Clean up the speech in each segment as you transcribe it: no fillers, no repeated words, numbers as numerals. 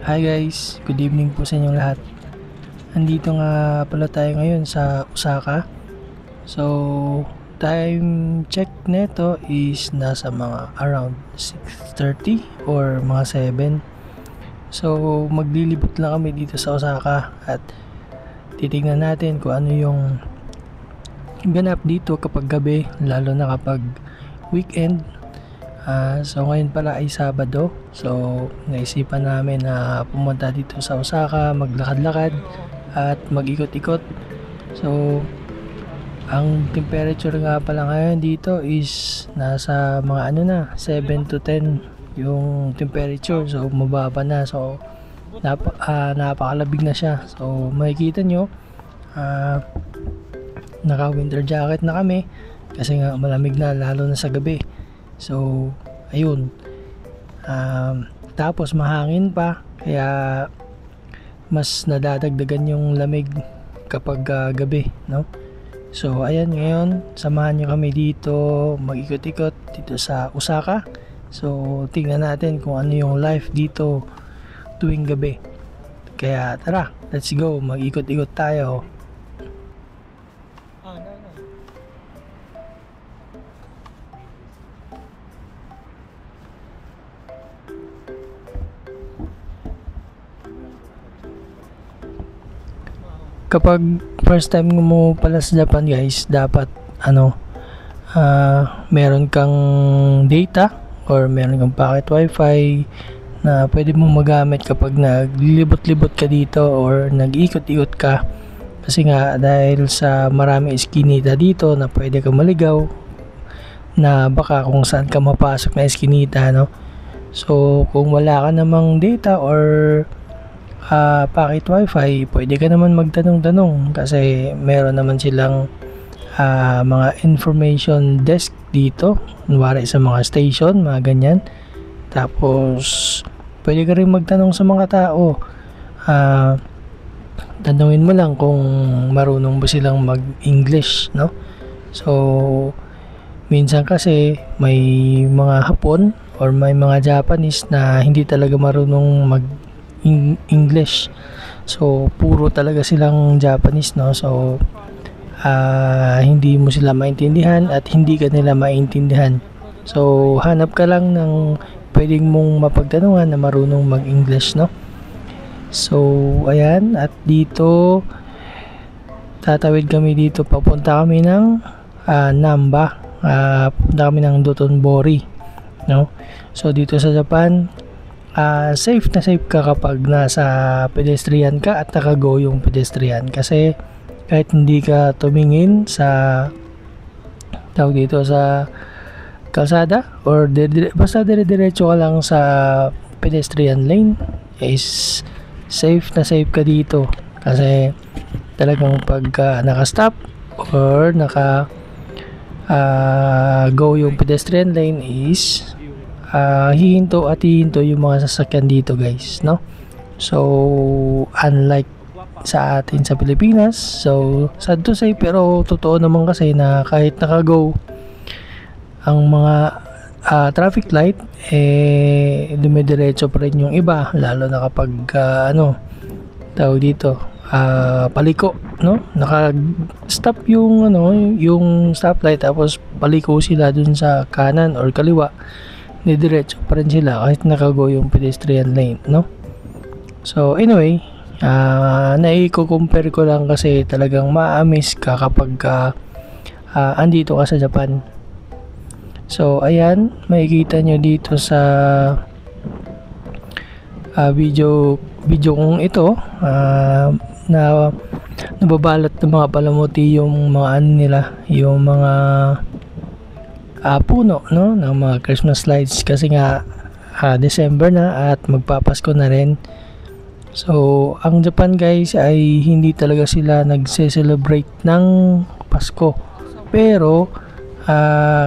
Hi guys, good evening po sa inyong lahat. Andito nga pala tayo ngayon sa Osaka. So, time check neto is nasa mga around 6:30 or mga 7. So, maglilibot lang kami dito sa Osaka at titingnan natin kung ano yung ganap dito kapag gabi, lalo na kapag weekend. So ngayon pala ay Sabado. So naisipan namin na pumunta dito sa Osaka, maglakad-lakad at mag-ikot-ikot. So ang temperature nga pala ngayon dito is nasa mga 7 to 10 yung temperature. So mababa na. So napakalabig na siya. So makikita nyo, naka winter jacket na kami kasi nga malamig na lalo na sa gabi. So, ayun. Tapos mahangin pa, kaya mas nadadagdagan yung lamig kapag gabi, no? So, ayan ngayon, samahan nyo kami dito, mag-ikot-ikot dito sa Osaka. So, tingnan natin kung ano yung life dito tuwing gabi. Kaya tara, let's go, mag-ikot-ikot tayo. Kapag first time mo pala sa Japan guys, dapat meron kang data or meron kang packet wifi na pwede mo magamit kapag naglilibot-libot ka dito or nag-ikot-ikot ka, kasi nga dahil sa marami eskinita dito na pwede kang maligaw na baka kung saan ka mapasok na eskinita, no? So kung wala ka namang data or packet wifi, pwede ka naman magtanong-tanong kasi meron naman silang mga information desk dito, kunwari sa mga station, mga ganyan. Tapos pwede ka rin magtanong sa mga tao, tanungin mo lang kung marunong ba silang mag-English, no? So minsan kasi may mga Hapon or may mga Japanese na hindi talaga marunong English. So puro talaga silang Japanese, no? So hindi mo sila maintindihan at hindi ka nila maintindihan. So hanap ka lang ng pwedeng mong mapagtanungan na marunong mag-English, no? So ayan, at dito tatawid kami dito, papunta kami ng Namba, papunta kami ng Dotonbori, no? So dito sa Japan, safe na safe ka kapag nasa pedestrian ka at nakago yung pedestrian, kasi kahit hindi ka tumingin sa tawag dito sa kalsada or basta dire-diretso ka lang sa pedestrian lane, is safe na safe ka dito, kasi talagang pag naka-stop or naka go yung pedestrian lane is hihinto yung mga sasakyan dito guys, no? So unlike sa atin sa Pilipinas, so sad to say pero totoo naman kasi na kahit naka-go ang mga traffic light, dumidiretso pa rin yung iba, lalo na kapag tawag dito paliko, no? Naka-stop yung yung stoplight, tapos paliko sila dun sa kanan or kaliwa, didiretso pa rin sila kahit nakago yung pedestrian lane, no? So anyway, naiko-compare ko lang kasi talagang ma-amaze ka kapag andito ka sa Japan. So ayan, makikita nyo dito sa video kong ito, na nababalot ng mga palamuti yung mga nila, yung mga puno, no, ng mga Christmas lights, kasi nga December na at magpapasko na rin. So ang Japan guys ay hindi talaga sila nagse-celebrate ng Pasko, pero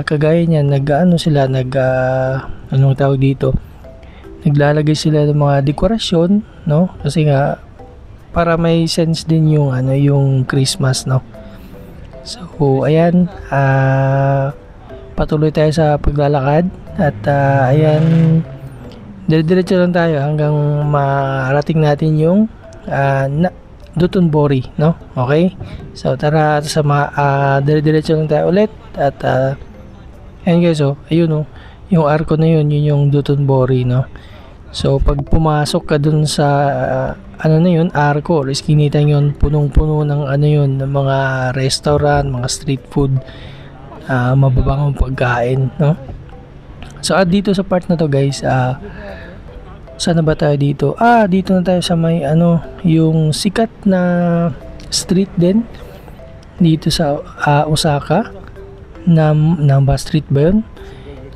kagaya niyan anong tawag dito, naglalagay sila ng mga dekorasyon, no, kasi nga para may sense din yung yung Christmas, no. So ayan, patuloy tayo sa paglalakad at ayan, dire-diretso lang tayo hanggang marating natin yung Dotonbori, no? Okay? So tara sa dire-diretso lang tayo ulit at ayan guys, oh, ayun oh, yung arko na yun yung Dotonbori, no? So pag pumasok ka dun sa ano na yun, arko or iskinita yun, punong-puno ng ano yun, ng mga restaurant, mga street food, mababangong pagkain, no? So dito sa part na to guys, saan na ba tayo dito? Dito na tayo sa may ano, yung sikat na street din dito sa Osaka. Namba Street ba yun?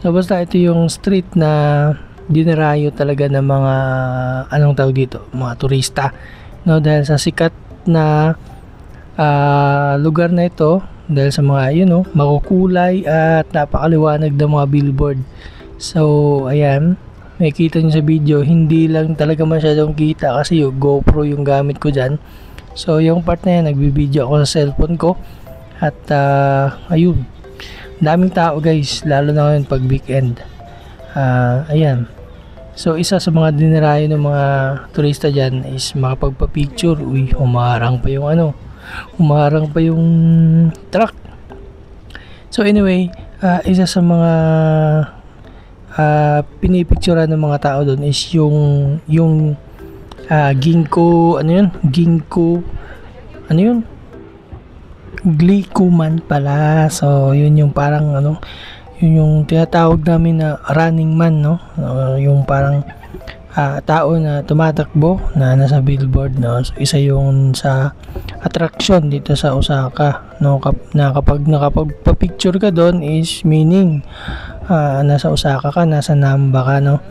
So basta ito yung street na dinarayo talaga ng mga anong tawag dito, mga turista, no? Dahil sa sikat na lugar na ito, dahil sa mga yun, no, makukulay at napakaliwanag ng mga billboard. So ayan, makikita nyo sa video, hindi lang talaga masyadong kita kasi yung GoPro yung gamit ko dyan. So yung part na yan, nagbibideo ako sa cellphone ko. At ayun, daming tao guys, lalo na ngayon pag weekend. Ayan, so isa sa mga dinarayo ng mga turista dyan is makapagpa-picture. Uy, humarang pa yung ano, humarang pa yung truck. So anyway, isa sa mga pinipicturean ng mga tao doon is yung ginkgo, ano yun? Ginkgo, ano yun? Glicoman pala. So yun yung parang ano, yun yung tinatawag namin na running man, no? Yung parang tao na tumatakbo na nasa billboard, no? So isa yung sa attraction dito sa Osaka, no? Na kapag nakapagpa-picture ka doon is meaning nasa Osaka ka, nasa Namba ka, no?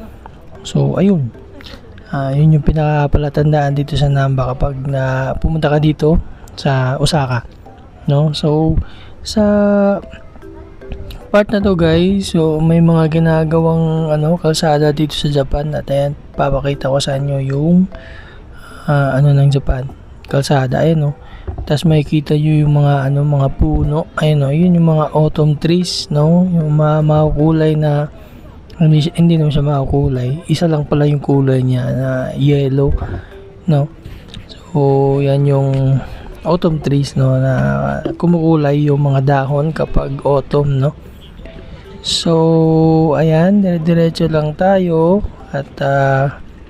So ayun, yun yung pinakapalatandaan dito sa Namba kapag pumunta ka dito sa Osaka, no? So sa part na to guys, so may mga ginagawang ano, kalsada dito sa Japan. At ayan, papakita ko sa inyo yung ano ng Japan, kalsada, ayan, no? Tapos makikita nyo yung mga ano, mga puno, ayun, no? Yun yung mga autumn trees, no? Yung makukulay na hindi naman siya makukulay, isa lang pala yung kulay niya na yellow, no? So yan yung autumn trees, no, na kumukulay yung mga dahon kapag autumn, no? So ayan, diretso lang tayo at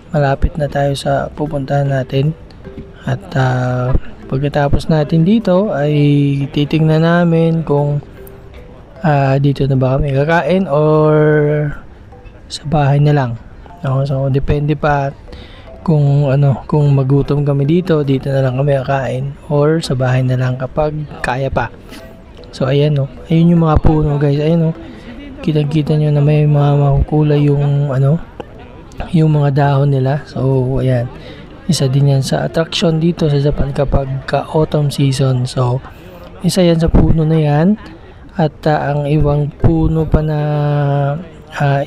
malapit na tayo sa pupuntahan natin. At pagkatapos natin dito ay titingnan namin kung dito na ba kami kakain or sa bahay na lang, no? So depende pa kung ano, kung magutom kami dito na lang kami kakain or sa bahay na lang kapag kaya pa. So ayan, no, ayun yung mga puno guys, ayun, no, kitang-kita nyo na may mga makukulay yung ano, yung mga dahon nila. So ayan, isa din yan sa attraction dito sa Japan kapag autumn season. So isa yan sa puno na yan. At ang ibang puno pa na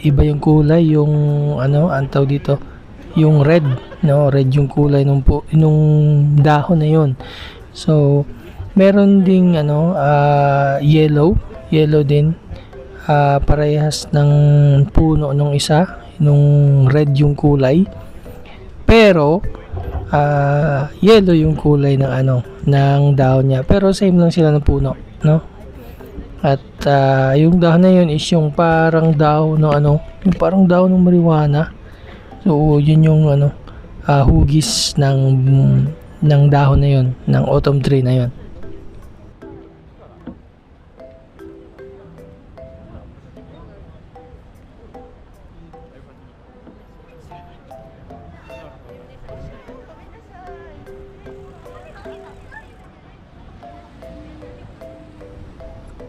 iba yung kulay, yung ano, antaw dito, yung red, no? Red yung kulay nung dahon na yun. So meron ding ano, yellow din, parehas ng puno nung isa, nung red yung kulay, pero yellow yung kulay ng ano, ng dahon niya, pero same lang sila ng puno, no? At yung dahon na yun is yung parang dahon ng ano, yung parang dahon ng marijuana. So yun yung ano, hugis ng dahon na yun, ng autumn tree na yun.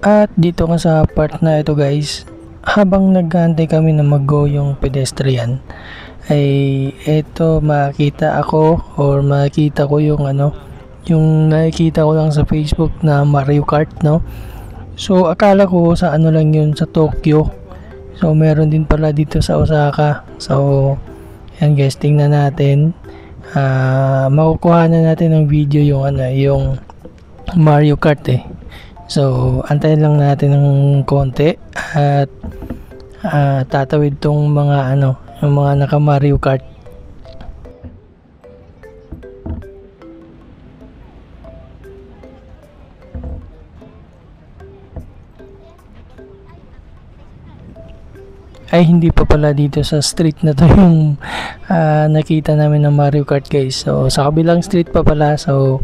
At dito nga sa part na ito guys, habang nag-aantay kami na mag-go yung pedestrian, ay eto makita ako or makita ko yung ano, yung nakikita ko lang sa Facebook na Mario Kart, no? So akala ko sa ano lang yun, sa Tokyo. So meron din pala dito sa Osaka. So yan guys, tingnan natin. Makukuha na natin ng video yung ano, yung Mario Kart eh. So antayin lang natin ng konti at tatawid tong mga ano, yung mga naka Mario Kart. Ay, hindi pa pala dito sa street na to yung nakita namin ng Mario Kart, guys. So sa kabilang street pa pala. So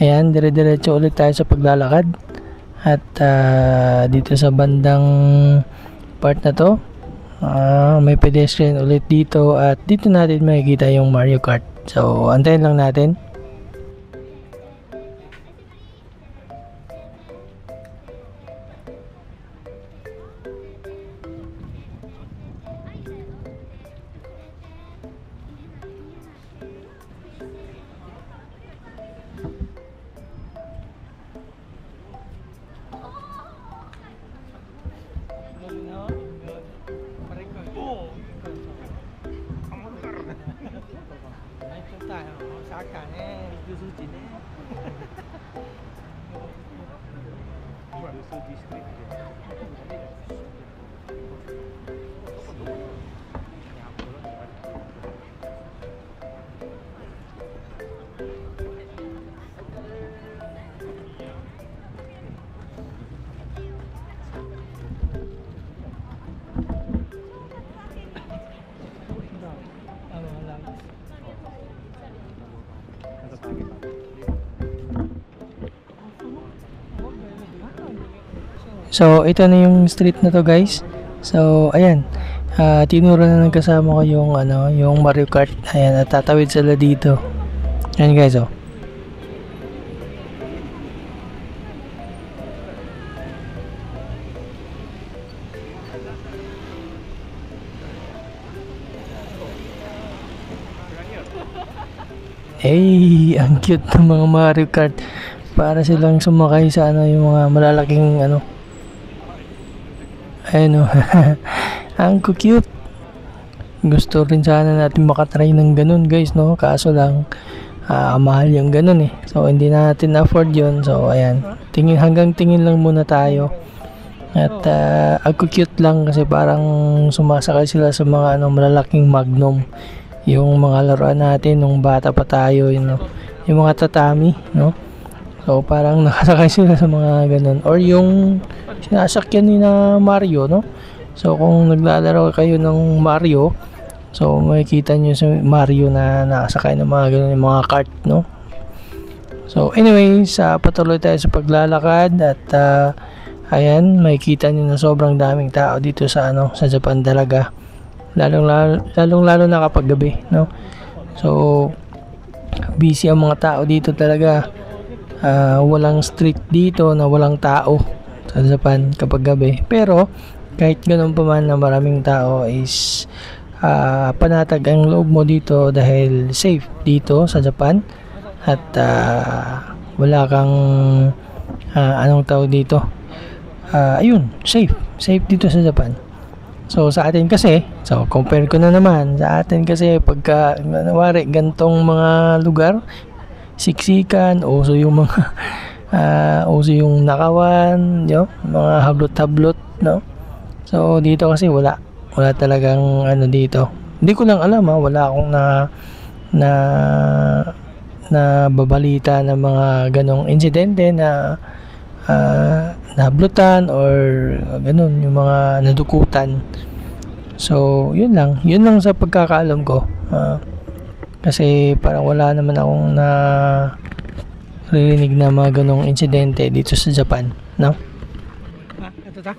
ayan, dire-diretso ulit tayo sa paglalakad. At dito sa bandang part na to, may pedestrian ulit dito. At dito natin makikita yung Mario Kart. So antayin lang natin. So ito na yung street na to, guys. So ayan, tinuro na ng kasama ko yung yung Mario Kart. Ayan, at tatawid sila dito. Ayan, guys, oh. Eh, ang cute ng mga Mario Kart. Para silang sumakay sa yung mga malalaking ayun, oh. Ang cute. Gusto rin sana natin makatry ng ganun, guys, no? Kaso lang mahal yung ganun eh. So hindi natin afford yun. So ayan, hanggang tingin lang muna tayo. At ang cute lang kasi parang sumasakay sila sa mga malalaking Magnum. Yung mga laruan natin nung bata pa tayo, yung mga tatami, no? So parang nakasakay sila sa mga ganun, or yung sinasakyan ni na Mario, no? So kung naglalaro kayo ng Mario, so makikita nyo si Mario na nakasakay ng mga ganun, yung mga kart, no? So anyways, patuloy tayo sa paglalakad. At ayan, makikita nyo na sobrang daming tao dito sa sa Japan talaga. Lalong-lalo na kapag gabi, no? So busy ang mga tao dito talaga. Walang street dito na walang tao sa Japan kapag gabi. Pero kahit ganun pa man na maraming tao is panatag ang loob mo dito dahil safe dito sa Japan. At wala kang anong tawag dito, ayun, safe dito sa Japan. So sa atin kasi, so compare ko na naman, sa atin kasi pagka nawari gantong mga lugar, siksikan, uso yung mga uso yung nakawan, mga hablot-hablot, no? So dito kasi wala talagang dito. Hindi ko lang alam, wala akong na babalita ng mga ganong insidente na nablutan or ganun, yung mga nadukutan. So yun lang sa pagkakaalam ko. Kasi parang wala naman akong naririnig na mga ganong insidente dito sa Japan, no? Ito ta?